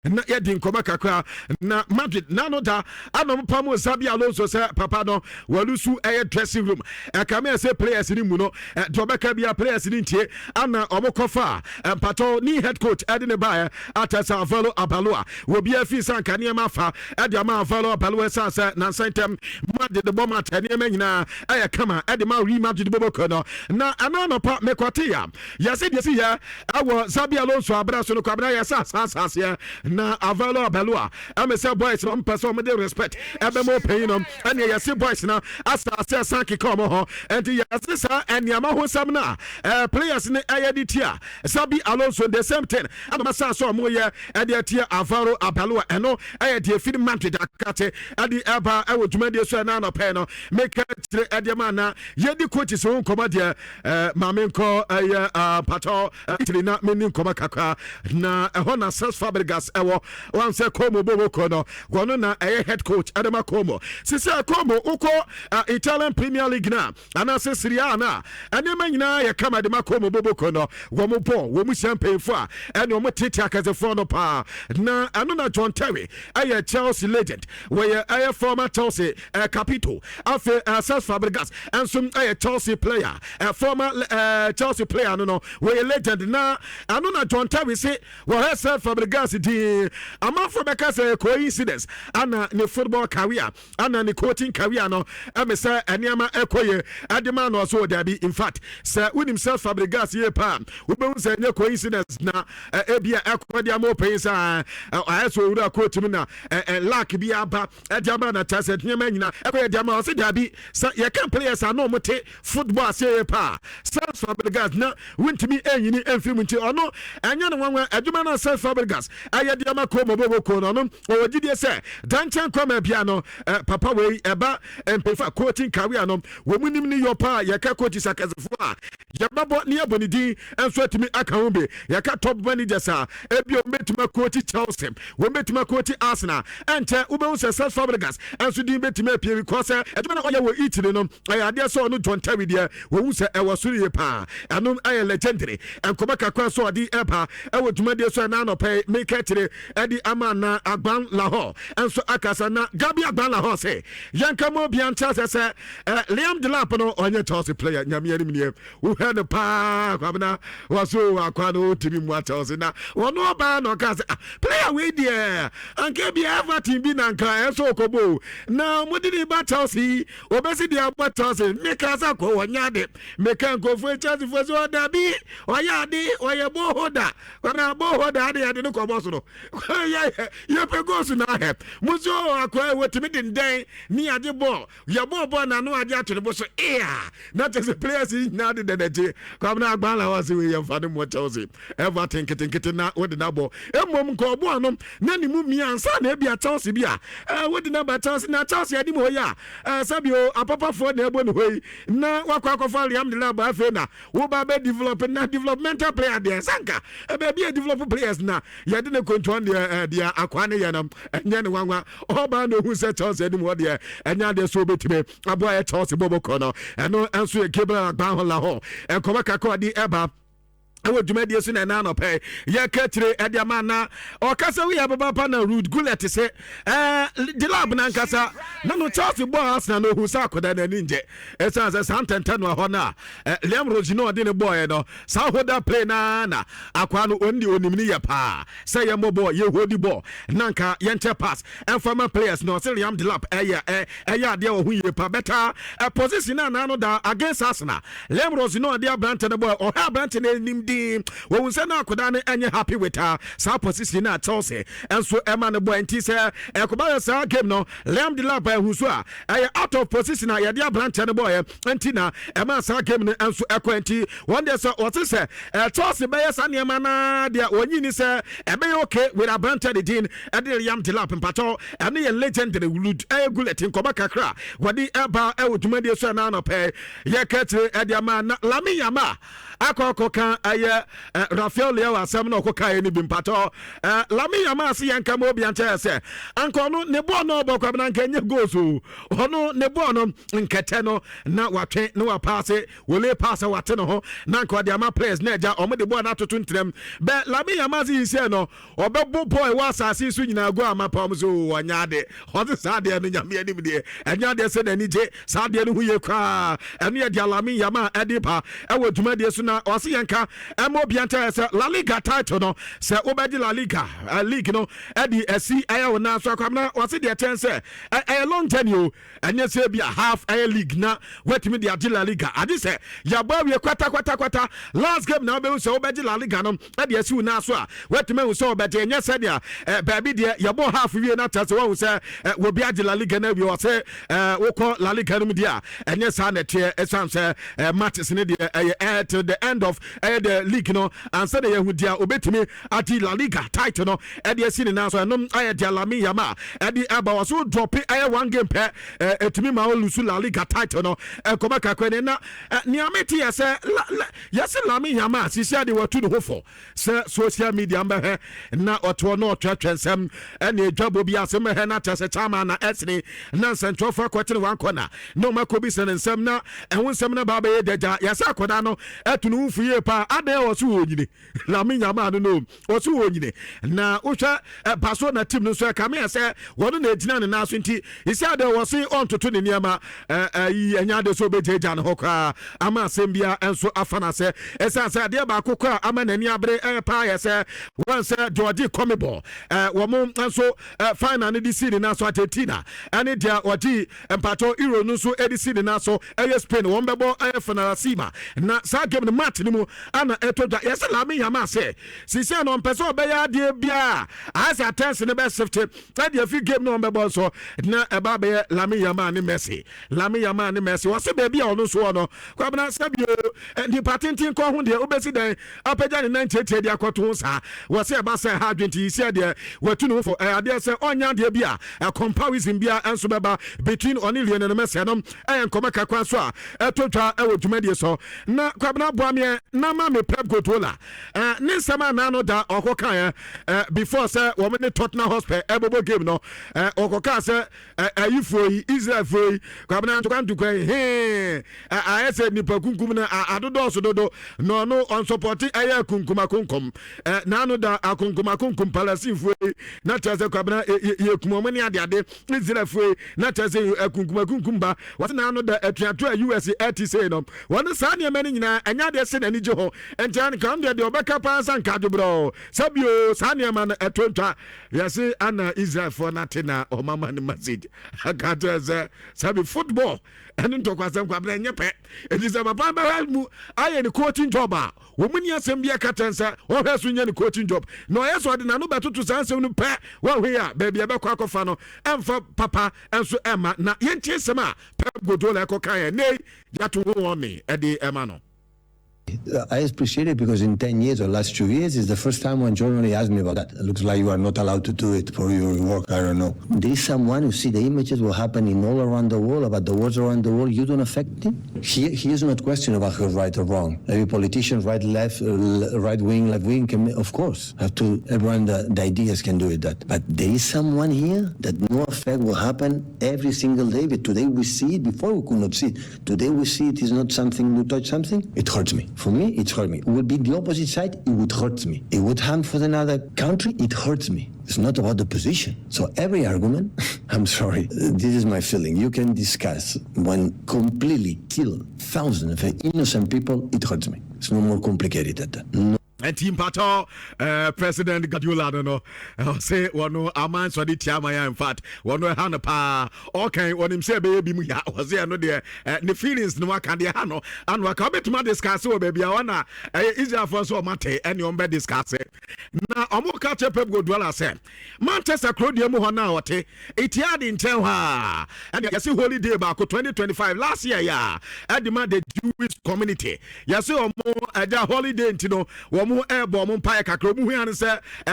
na yɛdi nkɔmɔ kakra na Madrid nano da anom pamo Xabi Alonso sɛ papa no walusu dressing room kame sɛ players ni mu no dobɛka bia players ni ntie ana ɔmokɔfa mpato ni head coach ɛde ne baɛ atasa Avalo Abaloa wobi afi sanka nneɛma fa ɛde ama Avalo Abaloa sansa na nsɛntɛm Madrid de bɔma nneɛma nyinaa ɛyɛ kama ɛde ma Real Madrid bɔbɔkɔ no na anano pa mekɔteya yɛsɛ deɛ si yɛ awɔ Xabi Alonso abra so no kwabra yɛsɛ asase na Avalo Abaloa say boys no person with respect ebemo pay no and yes boys na asa sanki come ho and yes sir and yama ho sam na players ne ayeditia Xabi Alonso the same thing and masa so mo ye editia Avalo Abaloa eno ayedie feed Madrid akate adi eba e woduma de so na no pay no make ediama na yedi coaches won koma de mamenko pato trina menin koma kakra na ho na Cesc Fabregas one say Como Bobo Kono, Gonona a head coach Adama Como. Sisa Como Uko Italian Premier League na, and I say Siriana, and the man ya come at the Macomo Bobo Kono, Womopo, Womu Champagne for, and Womo Titak as a front of power. Na Anona John Terry, a Chelsea legend, where a former Chelsea Capito, after Cesc Fabregas, and some a Chelsea player, a former Chelsea player, no, where a legend na Anona John Terry say, well, Cesc Fabregas among for because a coincidence ana ne football career ana ne coaching career no say anyama ekoye adema no so there be in fact say when himself Fabregas ye pa we be say ne coincidence na ebia ekodi am open say aso wura coach mi na lack bi aba ediama na tase nyama nyina ekoye ediama o say there be say ye can players are no mote football say pa Cesc Fabregas na wintimi enyini emfim nti ono anya no wanwa adwuma na Cesc Fabregas ayediama Como Bobo Kono no o gidie se danchan koma bia no papa we eba empefa coaching career no wo munim ni yopa ye ka coach sakazefo a ye babo ne abonidi enso atimi aka ho be ye ka top managers a ebio metuma coach Chelsea wo metuma coach Arsenal ente ube wo se Cesc Fabregas enso din betuma apie because eduma na oye wo Italy no ade so no John Terry dia wo hu se e wo suru ye pa anom aye legendary enkoma kakwa so odi epa e wo duma de so na no pay make it Edi Amana Agban Laho and so Akasana Gabi Agban Laho say Yankamo Bianca say Liam Delapano on your Chelsea player Yami who had the pa Kwabna was so Aquano to be Mwatels na one no ban or cast player with there and Gabi Everton be Nanka so Kobo now what did he bat Chelsea obesity about Chelsea make us a go and yard it make go for Chelsea for so Dabi or Yadi or your bohoda when I bohoda I didn't come also you go to na help muzo akwa wetimi den ni ade ball your ball na no ade ato bo so not as a players na de deje come na agba la was we your father mo Chelsea Everton keten na we de na ball emom ko bo anom na ni mu mi ansa na bia Chelsea bia we de na ba Chelsea na Chelsea adi mo ya sabio apapa for na ebo no hoyi na wakwa akwa Liam Delap afa na wo ba be develop na developmental player there sanka e be bia develop players na ye de na control dia akwane yanam enye ne wanwa oba no hu se Chelsea ni mo dia enya de so betime abo ya Chelsea bobo kono eno enso e kebra agba ho la ho enkoba kakọ di eba ewo dwumadi so na na no pay ye katire ediama na o kasa wi ababa pa na Ruud Gullit se Delap na nkasa na no Chelsea boss na no hu sa akoda na ninje esa se santenta no ho na Liam Roji no de ne boy no sa hoda play na akwa no ondi onimni ye pa say ye mobo ye hodi ball nanka ye nche pass and former players no say Liam Delap eya de wo hu ye pa better position na no da against Arsenal Liam Roji no de abante ne boy o ha abante ne nim wo say na akoda ne enye happy with her sa position na Chelsea and so Emma ne boy nti say ekoba sa game no Liam Delap hu so a out of position a ye de abante ne boy nti na Emma sa game ne enso ekwenti one day so what say Chelsea be yes an Emma na dia onyi ni say e be okay with abante the din e de Liam Delap mpato and ye legendary Ruud Gullit nkoba kakra wadi eba e wodumadi so na no pe ye katre e dia ma Lami Yama akoko kan Rafael Leo asem no kokae ni bimpato Lami Yama si yanka mo bi anche se anko no ne bo no bo kwa na nka nye goals ono ne bo no nkete no na watwe no wa pass wole pass wate no ho na nka de ama players na eja omo de bo na totu ntrem be Lami Yama si se no obebo boy wa asase su nyina go ama pam so wanyade hoze sade no nyame anim de anyade se na ni je sade no huye kwa eno ye de Lami Yama edipa ewo dwuma de so na ose yanka emo bi anche se La Liga title no se obedi La Liga league no edi esi aya na so akwamna wase de chance a long tenure anya se bi half a league na wetimi de adi La Liga adi se ya ba we kwata last game na be so obedi La Liga no edi esi na so a wetimi so obedi anya se dia baby de ya bo half we na tase wo se wo bi adi La Liga na bi wase wo ko La Liga no dia anya sa na tie esan se matches ne dia till the end of the league no and say the hu dia obetimi adi La Liga title no edi esi ni na so no aye dia Lami Yama edi aba waso drop aye one game pe etimi ma olusu La Liga title no koma kakwane na ni ameti yese yese Lami Yama sisi ade watu no hofo se social media mbe na oto no twetwensem ene edwabo bi asem he na tese chama na esni na central for kwetene one corner no makobi senensem na ehonsem na baba ye deja yese akoda no etunu mfuye pa ade woso wonyine Lami Yama no woso wonyine na uhwa baso na team no so kame say wono na ejina ne na so nti isi ade wo se on toto ne niama yi anya de so bejeja ne hokra ama asembia enso afana se esa se ade ba kokra ama nani abre pa ya se wan se George Comebo wo mo enso final ne di seed na so atetina ane dia oji empato Euro no so edi seed na so Spain won bebo final sima na sa game ne match ni mu ana etoja yes Lami Yama se sisi no mpese obeya de bia as attention ne be safety that the free game no be so na eba be Lami Yama ni Messi wase baby a ono so no kwabna sabio ndi patentin ko ho de obesi den apaja ne 98 de akoto sa wase eba se ha 20 isi de watu no for ade se onya de bia comparison bia enso beba between Onilie and Messi no enkoma kakwa so a etotwa ewo dwumade so na kwabna boame na ma me Pep Guardiola ne nsema na no da okokan before say wo me Tottenham Hotspur ebobo game no okoka say ayifoyi Israel foyi kwabna ntukwa I said nipa kunkum na adodo so dodo no on support aya kunkuma kunkum na no da akunkuma kunkum Palestine foyi na tase kwabna yekumo mani ade Israel foyi na tase akunkuma kunkum ba what na no da atuato US say no one sa ne mani nyina anya de se na ni je ho entan kan de obeka pa san ka bro sabio sa ne man etontwa yase ana Israel for natina o mama ni message akata ze sabi football enu ntokwasem kwa bra nyepe ediza papa ba mu aye ni coaching job a wo muni asem bia katensa wo hweso nya ni coaching job no yeso de na no betoto sansem no pe wo hwe a ba bia be kwa kofa no emfa papa enso ema na yentie sem a Pep Guardiola ekokan ne yatu wo ni edi ema no. I appreciate it because in 10 years or last 2 years is the first time when journalists ask me about that. It looks like you are not allowed to do it for your work. I don't know. There is someone who see the images will happen in all around the world about the wars around the world. You don't affect him. He is not question about who's right or wrong. Every politician, right, left, right wing, left wing, can, of course, have to. Everyone the ideas can do it. That, but there is someone here that no effect will happen every single day. But today we see it. Before we could not see it. Today we see it is not something to touch something. It hurts me. For me, it hurt me. It would be the opposite side, it would hurt me. It would harm for another country, it hurts me. It's not about the position. So every argument, I'm sorry, this is my feeling. You can discuss when completely kill thousands of innocent people, it hurts me. It's no more complicated than that. No. And team pato President Guardiola no say one aman so the tiama in fact one hand pa okay when him say baby mu ya was there no there the feelings no can dey no and we can betuma discuss o baby wana Israel for so mate any on be discuss na omo ka che Pep Guardiola say Manchester Crowd mu ho na wote etiade nten ha and you see holiday back 2025 last year ya at the Jewish community you see omo holiday ntino omo ebo omo mpae kakra omu hu an se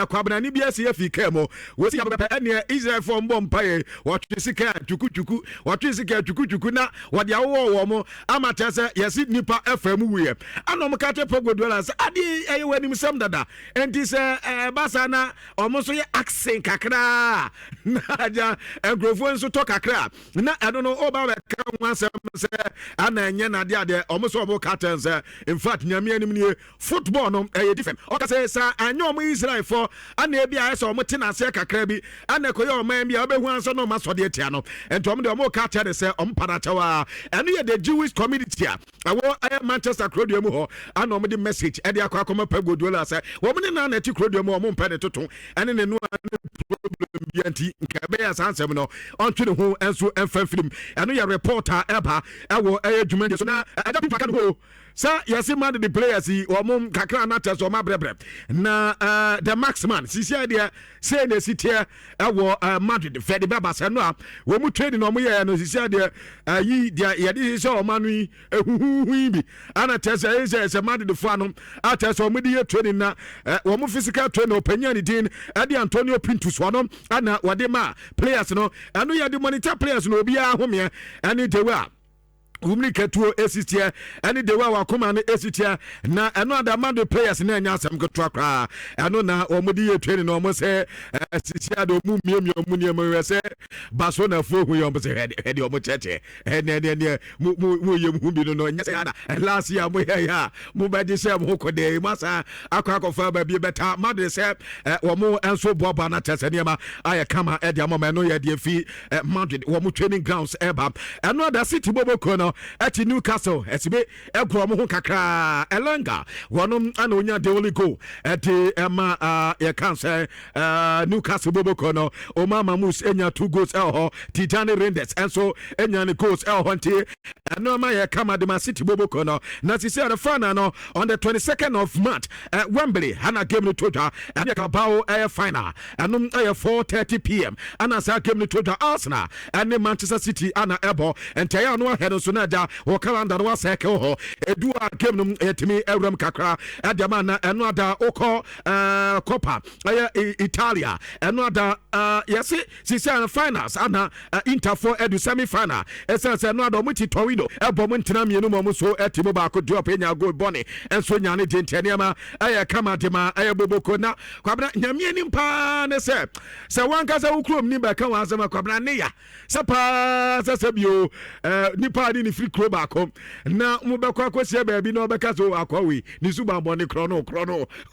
kwabena ni bia se afika mo we si abepe ene Israel for mbo mpae watwe sika tukutuku watwe sika tukutuku na wode awo mo amata se yesi nipa FM wiye anom ka te pogodola se ade eyewanim sam dada enti se basa na omo so ye accent kakra na aja engrofo nso to kakra na eno no oba ka wansem se ana enye na ade omo so obo cartons in fact nyame anim nie football no different oka say sa anyo omo Israel for ana e bia so omo tena se kakra bi ana koye omo bia obehu anso no masode etia no ento omo de omo cartons se omo parachawa eno ye the Jewish community a awo Manchester Crodium ho ana omo de message e de akwa pagodola say wo mo na na ti Crodium omo mpa ne toto ene ne no problem bianti nkabe ya sansem no ontwe ho enso emfa film eno ye reporter eba ewo adwuma so na adabi paka no sa yesi man the players omum kakra na teso ma brebre na the maxman sisi idea say na sitia ewo Madrid Fede Baba se no a wo mu training no mo ye no sisi idea yi dia ye di so omanu yi ehuhu bi ana tesa is Madrid fo ano ateso mo di training na wo mu physical training opanya ni din ade Antonio Pintus no ana wade ma players no anu ye di monitor players no obi a home ani dewa umni ketuo esitia ani dewa wakoma ne esitia na eno adamando players na anya asem ketua kra eno na omudi ye training no mo se sisia do mu miemie mu ne mo wese baso na fo hu yo mo se hede omo cheche ne mu ye mu bi no nya se ada last year mo ya mo ba di se mo ko de masa akwa fa ba bi beta made se wo mo enso boba na tese ne ma aye kama e dia mo no ye de fi Madrid wo mo training grounds eba eno da city bobo ko no at Newcastle esibe ekro mo ho kakra Elanga wonom ana onya the only goal at Emma ye can say Newcastle boboko no Omama Mus enya 2 goals ho Tijani Renders and so enya ne goals ho nti no ma ye kama de City boboko no na si say the final no on the 22nd of March at Wembley hana game no total and Carabao final and 4:30 p.m. and sa game no total Arsenal and Manchester City ana ebo and taya no head so na da wo calendar wa cycle ho edu a game no etimi ewram kakra adama na eno ada oko Coppa Italia eno ada yes sisi finals ana Inter for edu semi final essence eno ada muti Torino ebo mo ntena mienu mo so etimo ba ko drop enya goal bonny enso nya ne genteniama kama dema boboko na kwabna nyame ni mpa ne se wanka se ukrom ni ba ka wanzama kwabna ne ya sapa sasabio nipa ni free club akom na mubekwa akosia baabi na obeka so akwawe ni suba mbone krono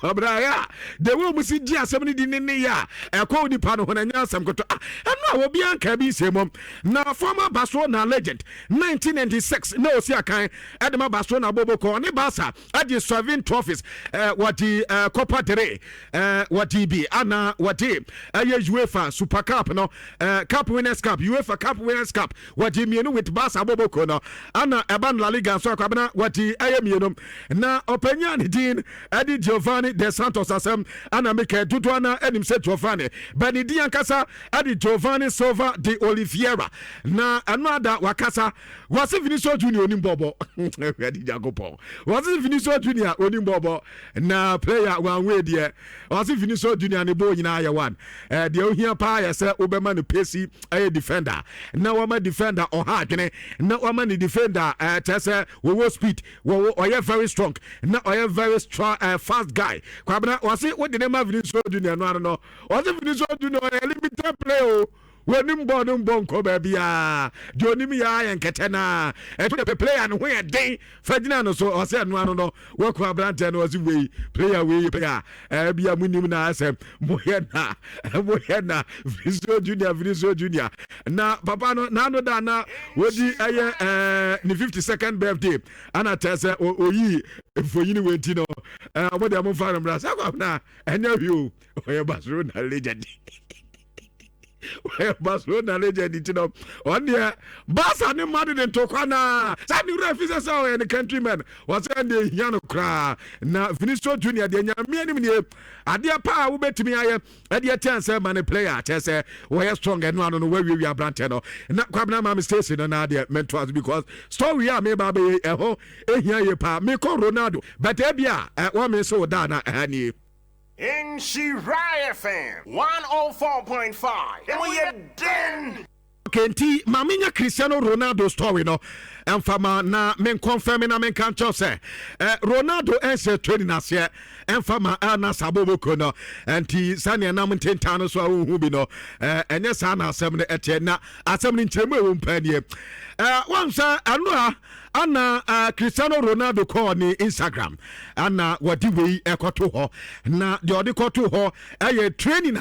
kwabra ya de wo musi ji asem ni di ne ya ekwa nipa no na nya asem koto eno obi anka bi semom na former Barcelona legend 1996 na osi akan edema Barcelona boboko ne Barca adi 7 trophies wati Copa del Rey wati bi ana wati UEFA Super Cup no Cup Winners' Cup UEFA Cup Winners' Cup wati mienu with Barca boboko no ana eban La Liga so akwabena wati mienu na openya ni din adi Giovanni De Santos asem ana meke dudu ana enim se Giovanni Benidi ankasa adi Giovanni Silva de Oliveira na another wakasa wasi Vinicius Junior onimbobo adi Jacopo wasi Vinicius Junior onimbobo na player wan we de wasi Vinicius Junior ne bo nyina ya one de ohia pa ya se obema no pesi defender na wama defender oha adwene na wama ni defender tese wo speed wo oye very strong na oye very strong fast guy kwabena wasi wo de ma Vinicius Junior no wasi Vinicius Junior limited play o wenim bonko babia jonim ya yenkete na eto de player no we den fagina no so o se no no wo ko abrante no wasi we player bia munim na asem moyena Vinicius Junior na papa no na no da na wodi ni 52nd birthday ana tese oyi foyini wenti no omode am fa mbra sa kwa na enya wi o oye Barcelona legend Barcelona legend, you know, on the Barca and Madrid and Tokana. Sandy Refis and the countryman was in the Yanokra. Now, Vinicius Junior, the Yamian, at their power, who bet me I at the chance, man, a player, Tess, we're strong and one on the way we are Brantano. Not Quabna, my mistakes in another mentors because story, I may be a ho, a here, pa, me call Ronaldo, but Ebia, at 1 minute so done, and you. Nhyira FM 104.5. And we are done. Kenti maminya Cristiano Ronaldo story no emfama na men confirm na men kan chose Ronaldo ense training ase emfama na sabobo kono enti sane na mtentano so ahu bi no enye sa na asem ne ete na asem ne nchemu ewu mpanie wansa anu ana Cristiano Ronaldo call ni Instagram ana wadi wei ekoto ho na de odi koto ho training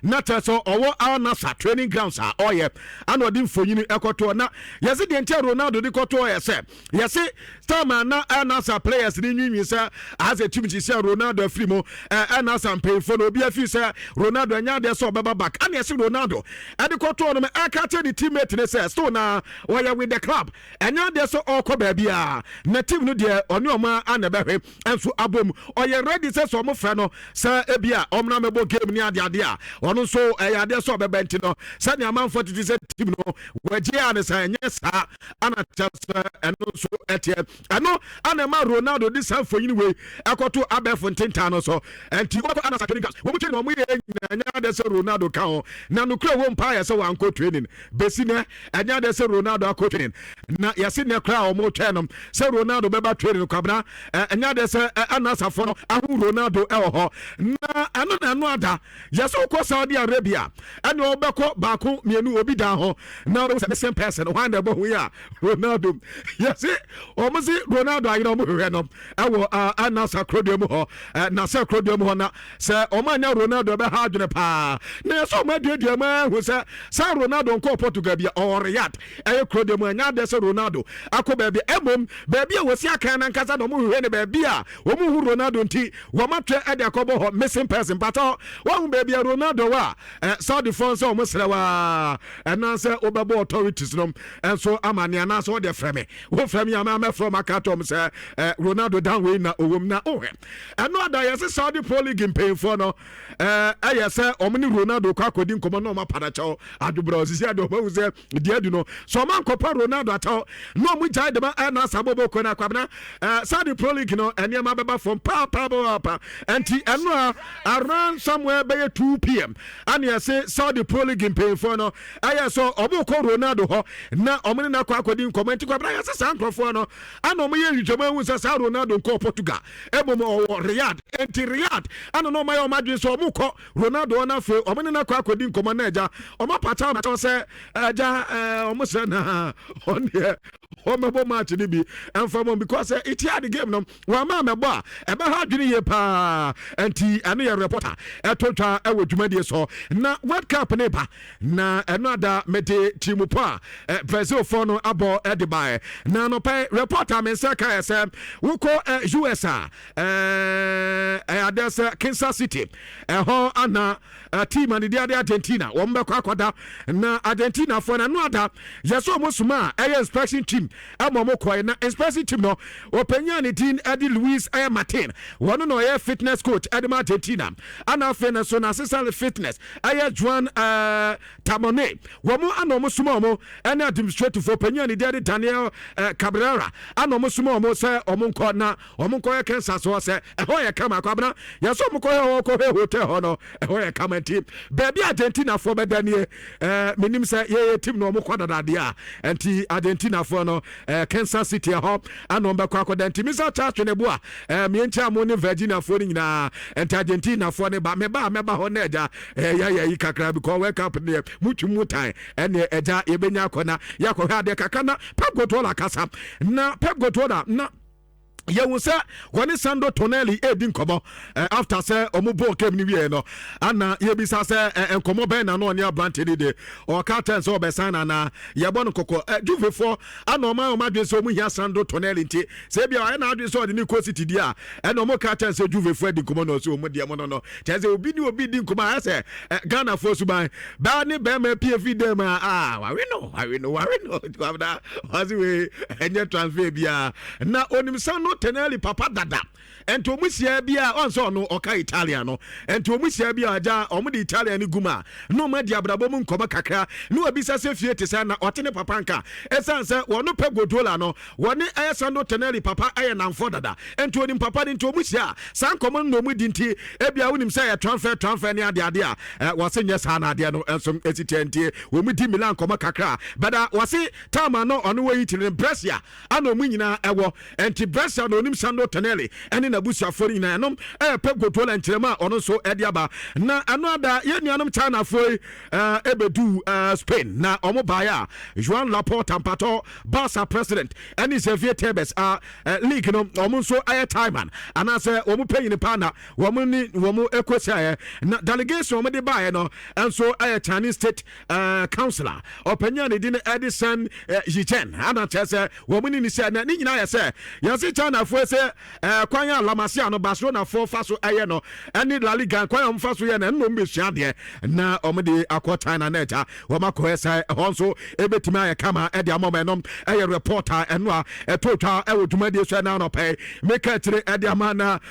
na teso owo anasa training grounds oye ana odi mfonyini ekoto na yesi de ntia Ronaldo de koto ho yese yesi starman na anasa players ni nwinwi se as a team chisi Ronaldo afrimo anasa mpefo no obi afi se Ronaldo anya de so baba back ana yesi Ronaldo ade koto no me aka tell the teammate ne se so na why with the club anya de so babia na team no de oni oma anabehwe enso abom oye ready say so mo frɛ no sa ebia omna mebo game ni ade ade a ono so ade so bebenti no sa ni amanfo titi say team no waje an sa enye sa ana tasa eno so etie ano ana ma Ronaldo this time for anyway akoto abefo ntenta no so enti wo ana sa training wo mu no mo ye nya de say Ronaldo ka ho na no kra wo mpa ya say wan ko training besi ne nya de say Ronaldo akɔ training na yase ne kra o mo twenum say Ronaldo beba training kwabna enya de say anasafo no ahu Ronaldo ho na ano na no ada yase ko Saudi Arabia ene obekɔ baako mienu obi da ho na the same person one the boy ya Ronaldo yase o mo si Ronaldo ayi no mo hwɛ no ewo anasa krodem ho na say krodem ho na say o ma nya Ronaldo be ha adwene pa na so ma duadua ma hu say Ronaldo nko Portugal bia or Riyadh krodem anya de say Ronaldo akɔ baabi emom baabi a wosi aka na nkasa no mo hwɛ ne baabi a wo mo hu Ronaldo nti wo matwe ade akɔbɔ ho missing person but wo hu baabi a Ronaldo wa Saudi France o mo srewa enanse obɛbɔ authorities no enso amane ananse wo de frame wo frame ya ma from akatom say Ronaldo down way na owom na ohwe eno ada yesi Saudi Pro League mpayfo no ayese omni Ronaldo kwa kodi nkomo no ma padacho adubra osisi ade obawu say de adu no so man kopa Ronaldo ataw no mu jai de ma na sabobo ko na kwabna Saudi Pro League no eniema beba from pa enti eno around somewhere by 2 p.m. and yesi Saudi Pro League mpayfo no ayeso obo ko Ronaldo ho na omni na kwa kodi nkomo enti kwabna yesi sankrofo no ana omo ye hwetwama hu sa Ronaldo nko Portugal ebom o Riyadh enti Riyadh ana no mayo madwe so omo ko Ronaldo na fe omni na kwa kodi nkomo na eja omo pata ma to se eja omo se na on here omebo match ni bi enfamo because it had the game no wa ma mebo e be ha dwene ye pa enti ane ye reporter etotwa e wodwumadie so na World Cup ne ba na another mede team po Brazil for no abo e de bai na no pay reporter men say ka say we ko USA adesa Kansas City ho ana team and the Argentina wo mbekọ akoda na Argentina for na no ada yeso mosuma inspection team amomokoi na inspection team no openya ne din Eddie Luis Martin one no ye fitness coach Eddie Argentina ana fena so na assistant fitness Juan Tamone wo mo anomosuma mo ene administrative for openya ne dia Daniel Cabrera anomosuma mo say omonko na omonko ye Kansas so say ho ye kama kwabna yeso mko he ko hotel ho no ho ye kama team baby Argentina for bedanie menim say ye team no mko dadade a enti Argentina for no Kansas City ho anomba kwa koda enti misa church ne boa me encha mo ne Virginia for nyina enti Argentina for ne ba meba ho na eja ya yi kakra because World Cup ne mutu mutan ene eja ebenya akona yakọ ha de kakana Pep Guardiola kasa na Pep Guardiola na Yewu say when Sandro Tonelli edin komo after say omubo kem ni wie no ana ye bisa say enkomo ben na no ne abrante ni de o captain so be sign na ye bon kokko Juve for ana o ma dwe so mu hia Sandro Tonelli nti say bia o na adwe so de ni Coast City dia ana o captain say Juve for edin komo no so o mu de mo no te say obi din komo a say Ghana for suban ba ni be ma PFD dem we know kwabda wazi we enye transfer bia na onim Sandro Tonelli papa dada ento musia bia onso no oka Italiano ento musia bia aja omude Italian guma no ma dia brabo mu nkoma kakra no obisa se fie te sa na otene papa nka esanse wono pe godola no woni Sandro Tonelli papa aye namfo dada ento onim papa de ento musia san komo no mu dinti ebia wonim say transfer ne ade a wose nye sa na ade no enso esitenti wo mu di Milan nkoma kakra bada wose tama no ono we yitire Brescia ana mu nyina ewo enti Brescia no onim Sandro Tonelli ene na busia fori na enom pe godola nkyerema ono so ade aba na ano ada ye nuanom China foi ebedu Spain na omo baya Joan Laporta Pato Barca president ene Xavier Tebes league no omo so timeman ana se omo pay ni pana womo ekosia na delegation omo de bae no enso Chinese state councillor openya ne din Edison Yichen ana chese womo ni se na ni nyina ya se yase China foi se kwanya Lamasia no Barcelona for faso no ene La Liga kwanya mfaso ye na no mbesua de na omo de akota na neta woma ko esa honso ebetima ya kama e de amomenom reporter eno a etotwa ewodumade so na no pay make tire e de amana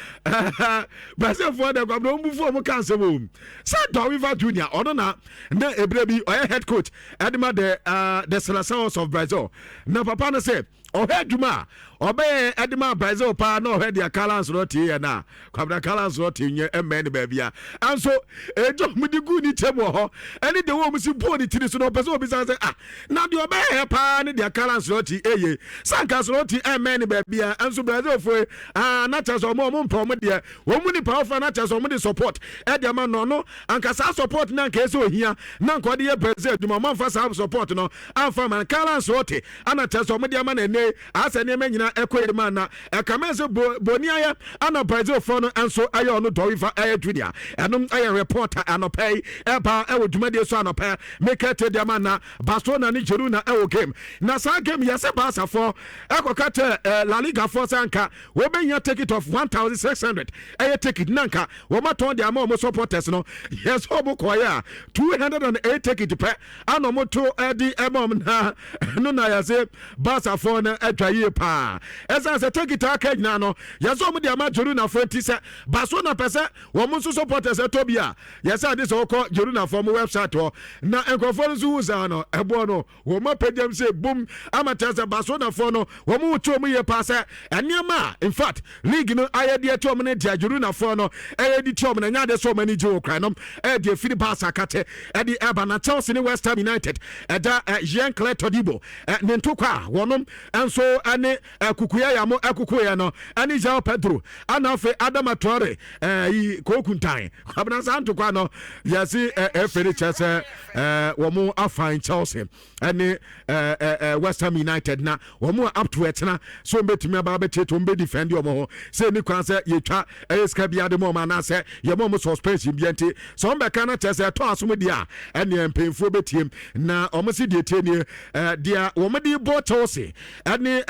Brazil for de kwabdo mbufu omo kanse bom sa Doriva Junior ono na ebrebi oye head coach edema the Seleções of Brazil na papa no say oheduma obey edema Brazil pa no head ya Carlos Roti na kwabda Carlos Roti nye emene babia anso ejo mudigu ni temo ho ene de wo musi bo ni tiri so no person obi say na de obey pa ne de Carlos Roti eye sanka Roti emene babia anso Brazil fo na chaso mo mpom de wo mu ni pa ofa na chaso mo de support e de ma no anka sa support na nka eso ohia na nka de ye Brazil duma mo fa sa support no anfa man Carlos Roti ana chaso mo de ma na ne asa ne manyina ekoyirima na ekamese boniaya ana Brazil for no enso aye ono Doriva Junior enom aye reporter anopay eba ewodumade so anopay make te de mana Barcelona ni Girona ewo game na sa game yase Barca for ekokate La Liga for sanka we benya ticket of 1600 aye ticket nanka wo maton de ama mo supporters no yes obo koya 208 ticket pe ano moto edi emom na no na yase Barca for na atwaye pa esa se take it akaj na no yaso mu de ama Girona for tise Barcelona pese wo mu supporters etobia yesa de so ko Girona for mu website ho na enkofo nzu uza no ebo no wo ma pagam se boom amatese Barcelona for no wo mu to mu ye pa se enema in fact league no aye de to mu ne dia Girona for no aye di to mu na nya de so mani ji okra no e de firi Barca kate e di eba na Chelsea ni West Ham United eda Jean-Claude Todibo ne ntokwa wonom enso ane kukuya ya mo akukuya no ani João Pedro anafe Adama Traore yi kokuntan abana santo kwa no yasi efere chese wo mo afan Chelsea ane West Ham United na wo mo up to it na so betimi aba beteto mbe defend yo mo se ni kwan se yetwa eska bia de mo ma na se ye mo suspension bianti so mbe kana chese to asom dia ane mpemfo betiem na o mo si die tie ni dia wo mo di bo Chelsea ane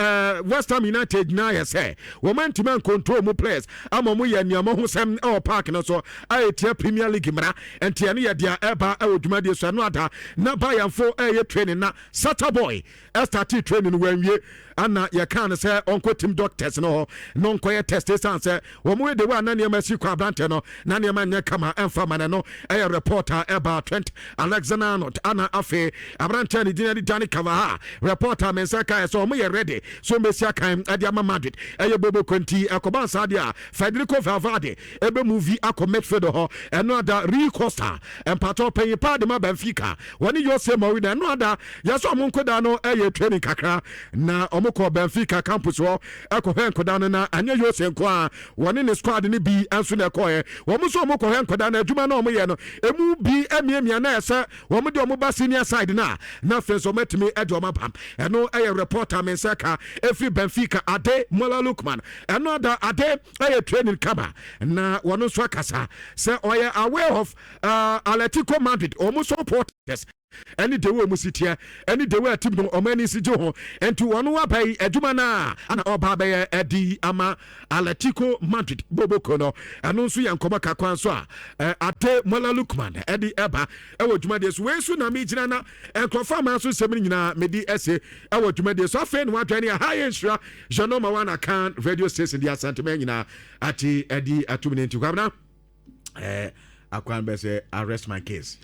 West Ham United na ya say woman to man control mo players amomo ya niamo ho sem e park no so ayetia Premier League mra entia ne ya dia eba e odumade so no ada na Bayern fo ye training na Saturday start training wanwie ana ya kan say onko team doctors no nko ye test say wo mo de wa na ne ma si kwa brante no na ne ma nya kama emfa man no e reporter eba Trent Alexander-Arnold ana afe abrante ni dinari Dani Kavaha reporter men say kai so mo ye ready so mesia kan Adiama Madrid eye bobo konti akoban sadia Federico Valverde ebe movie akomet fedo ho eno ada Rui Costa empato penye pa de ma Benfica woni Jose Mourinho eno ada yaso mo nkoda no eye training kakra na omoko Benfica campus ho ekohe nkoda no na anya Jose nko a woni ne squad ne bi anso na ekohe wo mo so omoko he nkoda na adwuma na omoye no emu bi emiemia na ese wo mo de omo ba senior side na fenso metimi ede omo bam eno eye reporter men Saka every Benfica Ade Mola Lukman another Ade a training kaba na wano swakasa say oya aware of Atletico Madrid almost supporters any day we musitia any day we team no omani si jo and to one wa pay aduma na ana oba be edi ama Atletico Madrid bobo kono anu so yankoma kakwan so ate Mola Lukman edi eba e wo dwuma de so we so na me gina na enkofa ma so sem nyina medi ese e wo dwuma de so afa no adwane a high Nhyira Janoma wana kan radio station dia santema nyina ati edi atumne nti kwabna akwan be say arrest my case